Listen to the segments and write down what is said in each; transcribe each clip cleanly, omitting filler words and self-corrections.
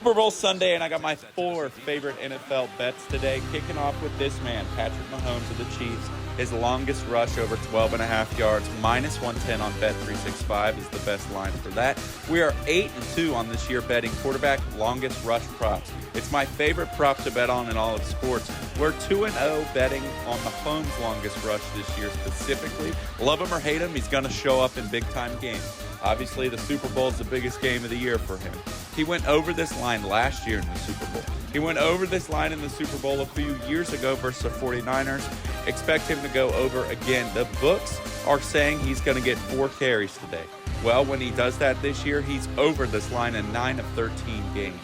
Super Bowl Sunday, and I got my 4 favorite NFL bets today. Kicking off with this man, Patrick Mahomes of the Chiefs. His longest rush over 12.5 yards, minus 110 on Bet365 is the best line for that. We are 8-2 on this year betting quarterback longest rush props. It's my favorite prop to bet on in all of sports. We're 2-0 betting on Mahomes' longest rush this year specifically. Love him or hate him, he's going to show up in big-time games. Obviously, the Super Bowl is the biggest game of the year for him. He went over this line last year in the Super Bowl. He went over this line in the Super Bowl a few years ago versus the 49ers. Expect him to go over again. The books are saying he's going to get 4 carries today. Well, when he does that this year, he's over this line in 9 of 13 games.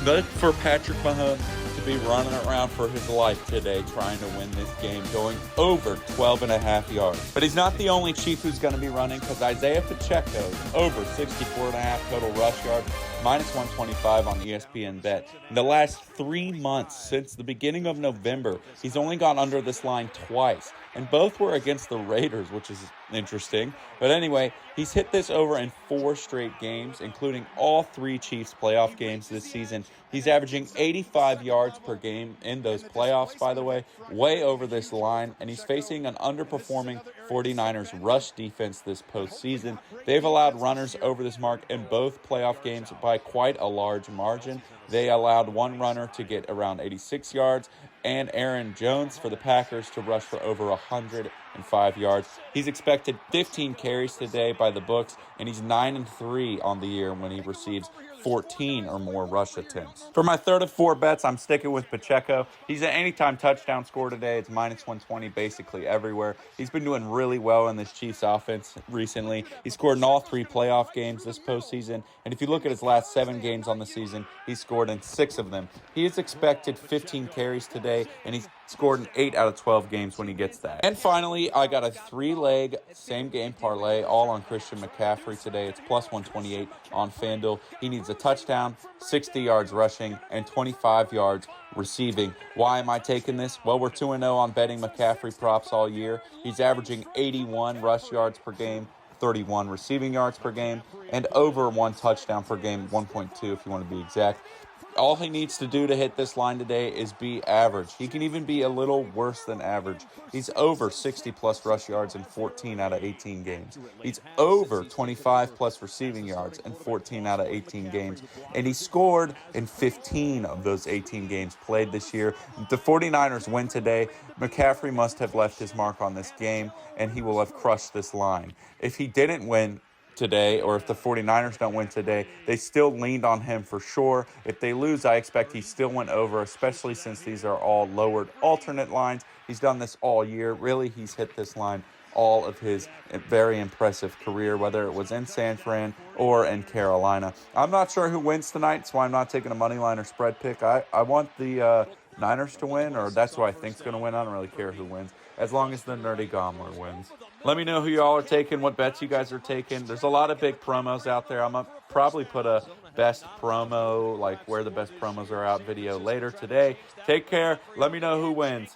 Look for Patrick Mahomes to be running around for his life today trying to win this game, going over 12.5 yards. But he's not the only Chief who's going to be running, because Isiah Pacheco is over 64.5 total rush yards, minus 125 on ESPNBet. In the last 3 months, since the beginning of November, he's only gone under this line twice, and both were against the Raiders, which is interesting. But anyway, he's hit this over in 4 straight games, including all 3 Chiefs playoff games this season. He's averaging 85 yards per game in those playoffs, by the way, way over this line, and he's facing an underperforming 49ers rush defense this postseason. They've allowed runners over this mark in both playoff games by quite a large margin. They allowed one runner to get around 86 yards, and Aaron Jones for the Packers to rush for over 105 yards. He's expected 15 carries today by the books, and he's 9-3 on the year when he receives 14 or more rush attempts. For my third of 4 bets, I'm sticking with Pacheco. He's an anytime touchdown score today. It's minus 120 basically everywhere. He's been doing really well in this Chiefs offense recently. He scored in all 3 playoff games this postseason, and if you look at his last 7 games on the season, he scored in 6 of them. He is expected 15 carries today, and he's scored in 8 out of 12 games when he gets that. And finally, I got a 3-leg same-game parlay, all on Christian McCaffrey today. It's plus 128 on Fanduel. He needs a touchdown, 60 yards rushing, and 25 yards receiving. Why am I taking this? Well, we're 2-0 on betting McCaffrey props all year. He's averaging 81 rush yards per game, 31 receiving yards per game, and over 1 touchdown per game, 1.2 if you want to be exact. All he needs to do to hit this line today is be average. He can even be a little worse than average. He's over 60-plus rush yards in 14 out of 18 games. He's over 25-plus receiving yards in 14 out of 18 games. And he scored in 15 of those 18 games played this year. The 49ers win today. McCaffrey must have left his mark on this game, and he will have crushed this line. If he didn't win today, or if the 49ers don't win today, they still leaned on him for sure. If they lose, I expect he still went over, especially since these are all lowered alternate lines. He's done this all year. Really, he's hit this line all of his very impressive career, whether it was in San Fran or in Carolina. I'm not sure who wins tonight, so I'm not taking a money line or spread pick. I want the Niners to win, or that's who I think's going to win. I don't really care who wins, as long as the Nerdy Gobbler wins. Let me know who y'all are taking, what bets you guys are taking. There's a lot of big promos out there. I'm going to probably put a best promo, like where the best promos are out video later today. Take care. Let me know who wins.